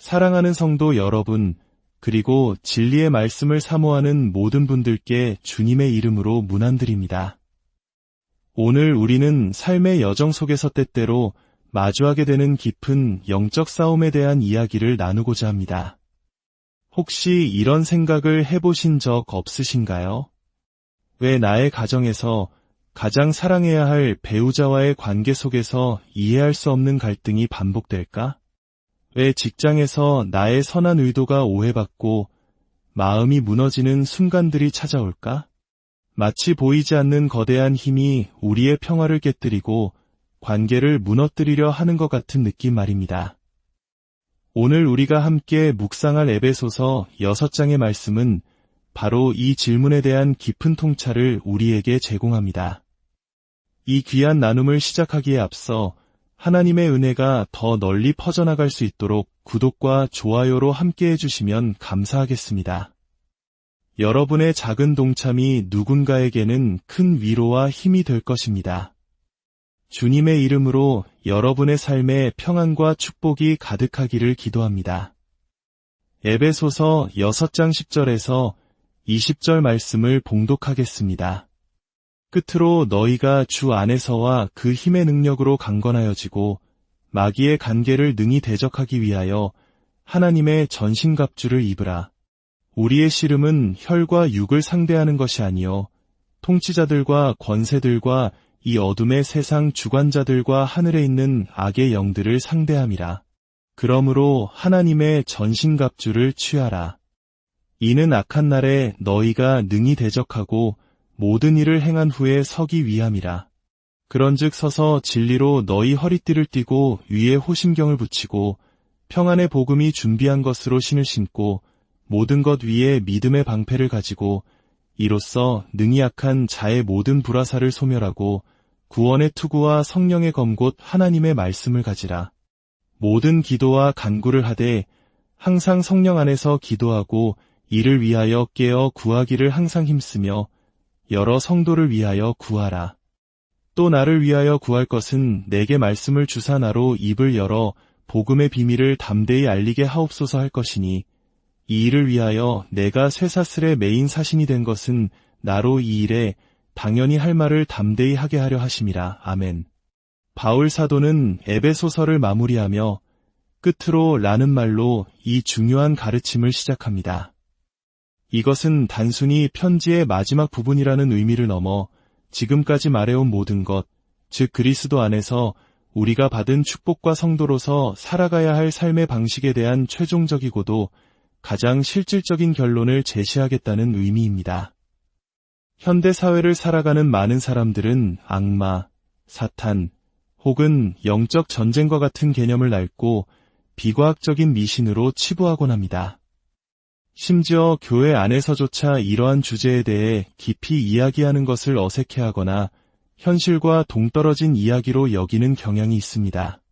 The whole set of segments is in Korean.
사랑하는 성도 여러분, 그리고 진리의 말씀을 사모하는 모든 분들께 주님의 이름으로 문안드립니다. 오늘 우리는 삶의 여정 속에서 때때로 마주하게 되는 깊은 영적 싸움에 대한 이야기를 나누고자 합니다. 혹시 이런 생각을 해보신 적 없으신가요? 왜 나의 가정에서 가장 사랑해야 할 배우자와의 관계 속에서 이해할 수 없는 갈등이 반복될까? 왜 직장에서 나의 선한 의도가 오해받고 마음이 무너지는 순간들이 찾아올까? 마치 보이지 않는 거대한 힘이 우리의 평화를 깨뜨리고 관계를 무너뜨리려 하는 것 같은 느낌 말입니다. 오늘 우리가 함께 묵상할 에베소서 6장의 말씀은 바로 이 질문에 대한 깊은 통찰을 우리에게 제공합니다. 이 귀한 나눔을 시작하기에 앞서 하나님의 은혜가 더 널리 퍼져나갈 수 있도록 구독과 좋아요로 함께 해주시면 감사하겠습니다. 여러분의 작은 동참이 누군가에게는 큰 위로와 힘이 될 것입니다. 주님의 이름으로 여러분의 삶에 평안과 축복이 가득하기를 기도합니다. 에베소서 6장 10절에서 20절 말씀을 봉독하겠습니다. 끝으로 너희가 주 안에서와 그 힘의 능력으로 강건하여지고 마귀의 간계를 능히 대적하기 위하여 하나님의 전신갑주를 입으라. 우리의 씨름은 혈과 육을 상대하는 것이 아니요 통치자들과 권세들과 이 어둠의 세상 주관자들과 하늘에 있는 악의 영들을 상대함이라. 그러므로 하나님의 전신갑주를 취하라. 이는 악한 날에 너희가 능히 대적하고 모든 일을 행한 후에 서기 위함이라. 그런즉 서서 진리로 너희 허리띠를 띠고 위에 호심경을 붙이고 평안의 복음이 준비한 것으로 신을 신고 모든 것 위에 믿음의 방패를 가지고 이로써 능히 악한 자의 모든 불화살을 소멸하고 구원의 투구와 성령의 검 곧 하나님의 말씀을 가지라. 모든 기도와 간구를 하되 항상 성령 안에서 기도하고 이를 위하여 깨어 구하기를 항상 힘쓰며 여러 성도를 위하여 구하라. 또 나를 위하여 구할 것은 내게 말씀을 주사 나로 입을 열어 복음의 비밀을 담대히 알리게 하옵소서 할 것이니 이 일을 위하여 내가 쇠사슬의 메인 사신이 된 것은 나로 이 일에 당연히 할 말을 담대히 하게 하려 하심이라. 아멘. 바울 사도는 에베소서를 마무리하며 끝으로 라는 말로 이 중요한 가르침을 시작합니다. 이것은 단순히 편지의 마지막 부분이라는 의미를 넘어 지금까지 말해온 모든 것, 즉 그리스도 안에서 우리가 받은 축복과 성도로서 살아가야 할 삶의 방식에 대한 최종적이고도 가장 실질적인 결론을 제시하겠다는 의미입니다. 현대 사회를 살아가는 많은 사람들은 악마, 사탄, 혹은 영적 전쟁과 같은 개념을 앓고 비과학적인 미신으로 치부하곤 합니다. 심지어 교회 안에서조차 이러한 주제에 대해 깊이 이야기하는 것을 어색해하거나 현실과 동떨어진 이야기로 여기는 경향이 있습니다.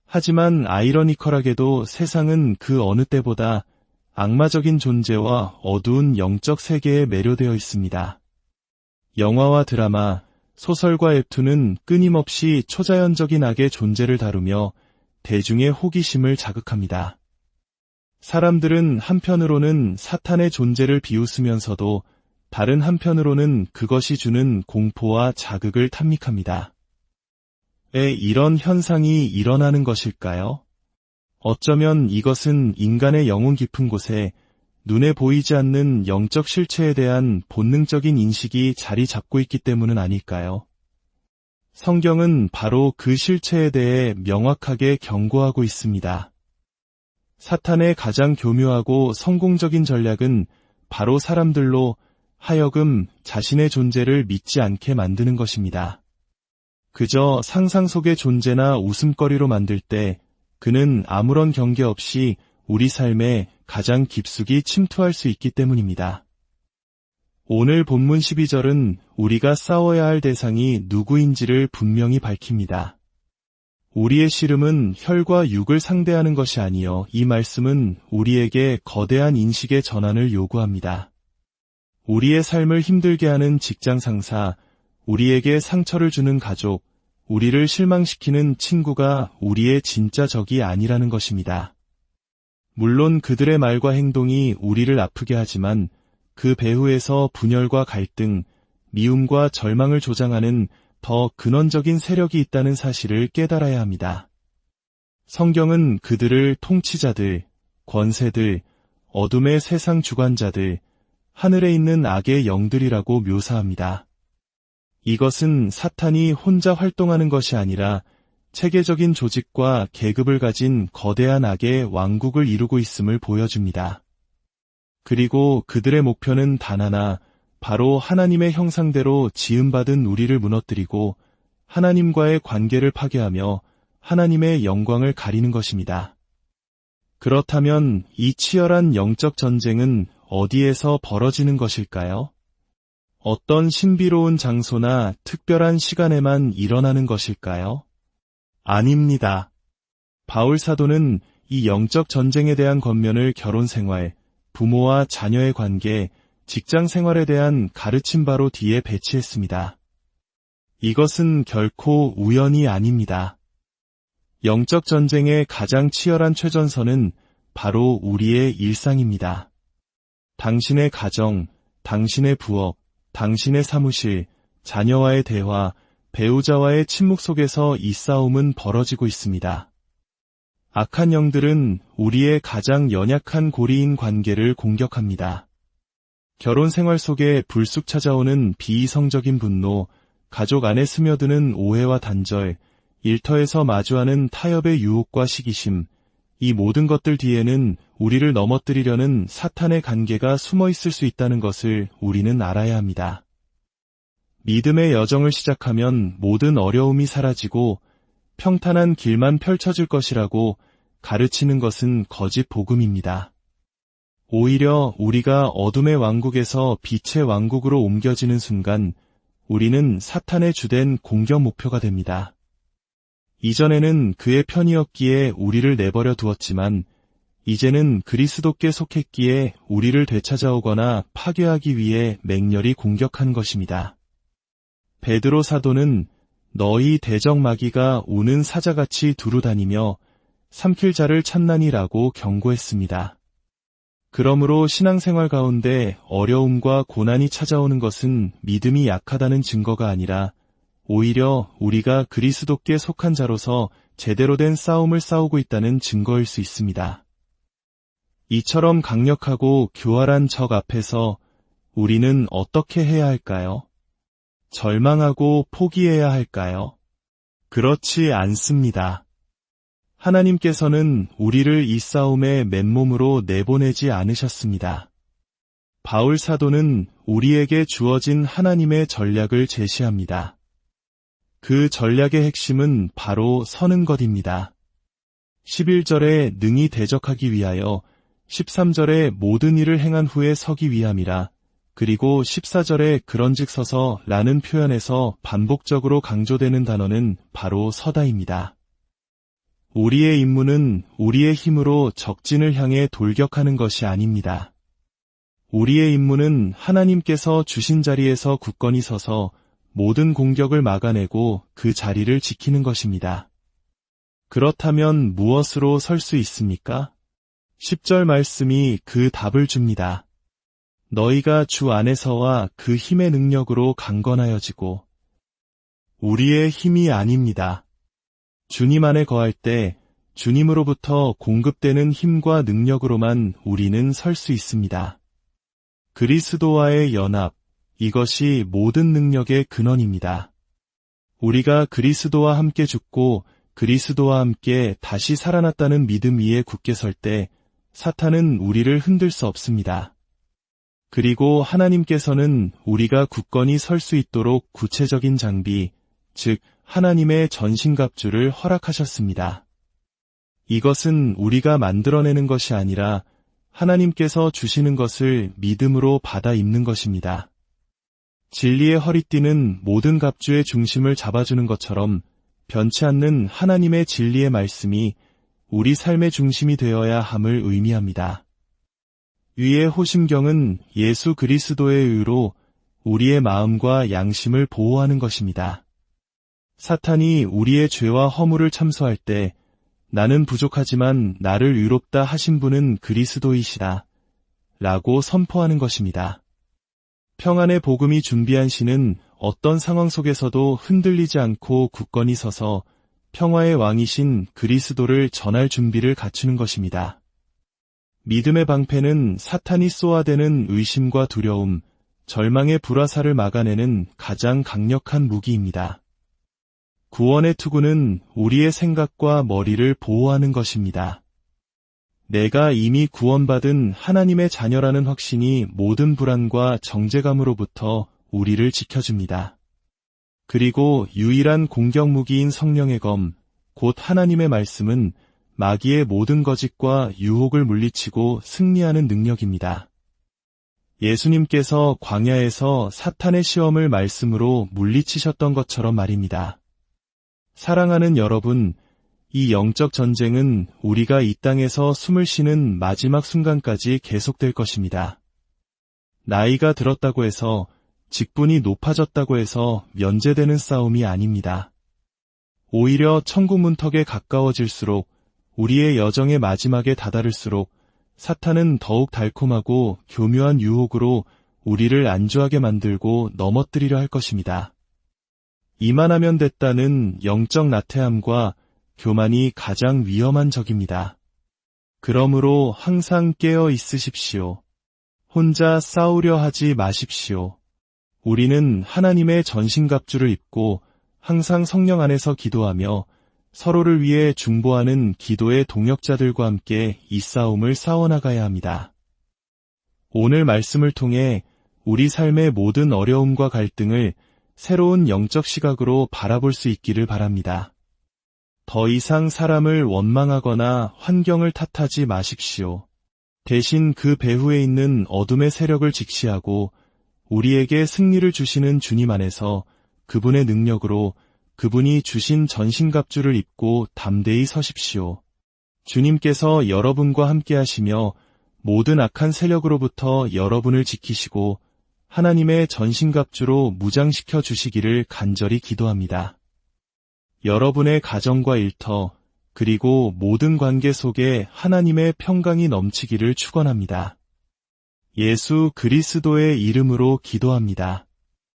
하지만 아이러니컬하게도 세상은 그 어느 때보다 악마적인 존재와 어두운 영적 세계에 매료되어 있습니다. 영화와 드라마, 소설과 웹툰은 끊임없이 초자연적인 악의 존재를 다루며 대중의 호기심을 자극합니다. 사람들은 한편으로는 사탄의 존재를 비웃으면서도 다른 한편으로는 그것이 주는 공포와 자극을 탐닉합니다. 왜 이런 현상이 일어나는 것일까요? 어쩌면 이것은 인간의 영혼 깊은 곳에 눈에 보이지 않는 영적 실체에 대한 본능적인 인식이 자리 잡고 있기 때문은 아닐까요? 성경은 바로 그 실체에 대해 명확하게 경고하고 있습니다. 사탄의 가장 교묘하고 성공적인 전략은 바로 사람들로 하여금 자신의 존재를 믿지 않게 만드는 것입니다. 그저 상상 속의 존재나 웃음거리로 만들 때 그는 아무런 경계 없이 우리 삶에 가장 깊숙이 침투할 수 있기 때문입니다. 오늘 본문 12절은 우리가 싸워야 할 대상이 누구인지를 분명히 밝힙니다. 우리의 씨름은 혈과 육을 상대하는 것이 아니요 이 말씀은 우리에게 거대한 인식의 전환을 요구합니다. 우리의 삶을 힘들게 하는 직장 상사, 우리에게 상처를 주는 가족, 우리를 실망시키는 친구가 우리의 진짜 적이 아니라는 것입니다. 물론 그들의 말과 행동이 우리를 아프게 하지만 그 배후에서 분열과 갈등, 미움과 절망을 조장하는 더 근원적인 세력이 있다는 사실을 깨달아야 합니다. 성경은 그들을 통치자들, 권세들, 어둠의 세상 주관자들, 하늘에 있는 악의 영들이라고 묘사합니다. 이것은 사탄이 혼자 활동하는 것이 아니라 체계적인 조직과 계급을 가진 거대한 악의 왕국을 이루고 있음을 보여줍니다. 그리고 그들의 목표는 단 하나, 바로 하나님의 형상대로 지음받은 우리를 무너뜨리고 하나님과의 관계를 파괴하며 하나님의 영광을 가리는 것입니다. 그렇다면 이 치열한 영적 전쟁은 어디에서 벌어지는 것일까요? 어떤 신비로운 장소나 특별한 시간에만 일어나는 것일까요? 아닙니다. 바울 사도는 이 영적 전쟁에 대한 권면을 결혼 생활, 부모와 자녀의 관계, 직장 생활에 대한 가르침 바로 뒤에 배치했습니다. 이것은 결코 우연이 아닙니다. 영적 전쟁의 가장 치열한 최전선은 바로 우리의 일상입니다. 당신의 가정, 당신의 부업, 당신의 사무실, 자녀와의 대화, 배우자와의 침묵 속에서 이 싸움은 벌어지고 있습니다. 악한 영들은 우리의 가장 연약한 고리인 관계를 공격합니다. 결혼 생활 속에 불쑥 찾아오는 비이성적인 분노, 가족 안에 스며드는 오해와 단절, 일터에서 마주하는 타협의 유혹과 시기심, 이 모든 것들 뒤에는 우리를 넘어뜨리려는 사탄의 관계가 숨어 있을 수 있다는 것을 우리는 알아야 합니다. 믿음의 여정을 시작하면 모든 어려움이 사라지고 평탄한 길만 펼쳐질 것이라고 가르치는 것은 거짓 복음입니다. 오히려 우리가 어둠의 왕국에서 빛의 왕국으로 옮겨지는 순간 우리는 사탄의 주된 공격 목표가 됩니다. 이전에는 그의 편이었기에 우리를 내버려 두었지만 이제는 그리스도께 속했기에 우리를 되찾아오거나 파괴하기 위해 맹렬히 공격한 것입니다. 베드로 사도는 너희 대적 마귀가 우는 사자같이 두루다니며 삼킬 자를 찾나니라고 경고했습니다. 그러므로 신앙생활 가운데 어려움과 고난이 찾아오는 것은 믿음이 약하다는 증거가 아니라 오히려 우리가 그리스도께 속한 자로서 제대로 된 싸움을 싸우고 있다는 증거일 수 있습니다. 이처럼 강력하고 교활한 적 앞에서 우리는 어떻게 해야 할까요? 절망하고 포기해야 할까요? 그렇지 않습니다. 하나님께서는 우리를 이 싸움에 맨몸으로 내보내지 않으셨습니다. 바울 사도는 우리에게 주어진 하나님의 전략을 제시합니다. 그 전략의 핵심은 바로 서는 것입니다. 11절에 능히 대적하기 위하여, 13절에 모든 일을 행한 후에 서기 위함이라, 그리고 14절에 그런즉 서서 라는 표현에서 반복적으로 강조되는 단어는 바로 서다입니다. 우리의 임무는 우리의 힘으로 적진을 향해 돌격하는 것이 아닙니다. 우리의 임무는 하나님께서 주신 자리에서 굳건히 서서 모든 공격을 막아내고 그 자리를 지키는 것입니다. 그렇다면 무엇으로 설 수 있습니까? 10절 말씀이 그 답을 줍니다. 너희가 주 안에서와 그 힘의 능력으로 강건하여지고. 우리의 힘이 아닙니다. 주님 안에 거할 때 주님으로부터 공급되는 힘과 능력으로만 우리는 설 수 있습니다. 그리스도와의 연합, 이것이 모든 능력의 근원입니다. 우리가 그리스도와 함께 죽고 그리스도와 함께 다시 살아났다는 믿음 위에 굳게 설 때 사탄은 우리를 흔들 수 없습니다. 그리고 하나님께서는 우리가 굳건히 설 수 있도록 구체적인 장비, 즉 하나님의 전신갑주를 허락하셨습니다. 이것은 우리가 만들어내는 것이 아니라 하나님께서 주시는 것을 믿음으로 받아 입는 것입니다. 진리의 허리띠는 모든 갑주의 중심을 잡아주는 것처럼 변치 않는 하나님의 진리의 말씀이 우리 삶의 중심이 되어야 함을 의미합니다. 위의 호심경은 예수 그리스도의 의로 우리의 마음과 양심을 보호하는 것입니다. 사탄이 우리의 죄와 허물을 참소할 때 나는 부족하지만 나를 의롭다 하신 분은 그리스도이시다. 라고 선포하는 것입니다. 평안의 복음이 준비한 시는 어떤 상황 속에서도 흔들리지 않고 굳건히 서서 평화의 왕이신 그리스도를 전할 준비를 갖추는 것입니다. 믿음의 방패는 사탄이 쏘아대는 의심과 두려움, 절망의 불화살을 막아내는 가장 강력한 무기입니다. 구원의 투구는 우리의 생각과 머리를 보호하는 것입니다. 내가 이미 구원받은 하나님의 자녀라는 확신이 모든 불안과 정죄감으로부터 우리를 지켜줍니다. 그리고 유일한 공격 무기인 성령의 검, 곧 하나님의 말씀은 마귀의 모든 거짓과 유혹을 물리치고 승리하는 능력입니다. 예수님께서 광야에서 사탄의 시험을 말씀으로 물리치셨던 것처럼 말입니다. 사랑하는 여러분, 이 영적 전쟁은 우리가 이 땅에서 숨을 쉬는 마지막 순간까지 계속될 것입니다. 나이가 들었다고 해서, 직분이 높아졌다고 해서 면제되는 싸움이 아닙니다. 오히려 천국 문턱에 가까워질수록 우리의 여정의 마지막에 다다를수록 사탄은 더욱 달콤하고 교묘한 유혹으로 우리를 안주하게 만들고 넘어뜨리려 할 것입니다. 이만하면 됐다는 영적 나태함과 교만이 가장 위험한 적입니다. 그러므로 항상 깨어 있으십시오. 혼자 싸우려 하지 마십시오. 우리는 하나님의 전신갑주를 입고 항상 성령 안에서 기도하며 서로를 위해 중보하는 기도의 동역자들과 함께 이 싸움을 싸워나가야 합니다. 오늘 말씀을 통해 우리 삶의 모든 어려움과 갈등을 새로운 영적 시각으로 바라볼 수 있기를 바랍니다. 더 이상 사람을 원망하거나 환경을 탓하지 마십시오. 대신 그 배후에 있는 어둠의 세력을 직시하고 우리에게 승리를 주시는 주님 안에서 그분의 능력으로 그분이 주신 전신갑주를 입고 담대히 서십시오. 주님께서 여러분과 함께 하시며 모든 악한 세력으로부터 여러분을 지키시고 하나님의 전신갑주로 무장시켜 주시기를 간절히 기도합니다. 여러분의 가정과 일터, 그리고 모든 관계 속에 하나님의 평강이 넘치기를 축원합니다. 예수 그리스도의 이름으로 기도합니다.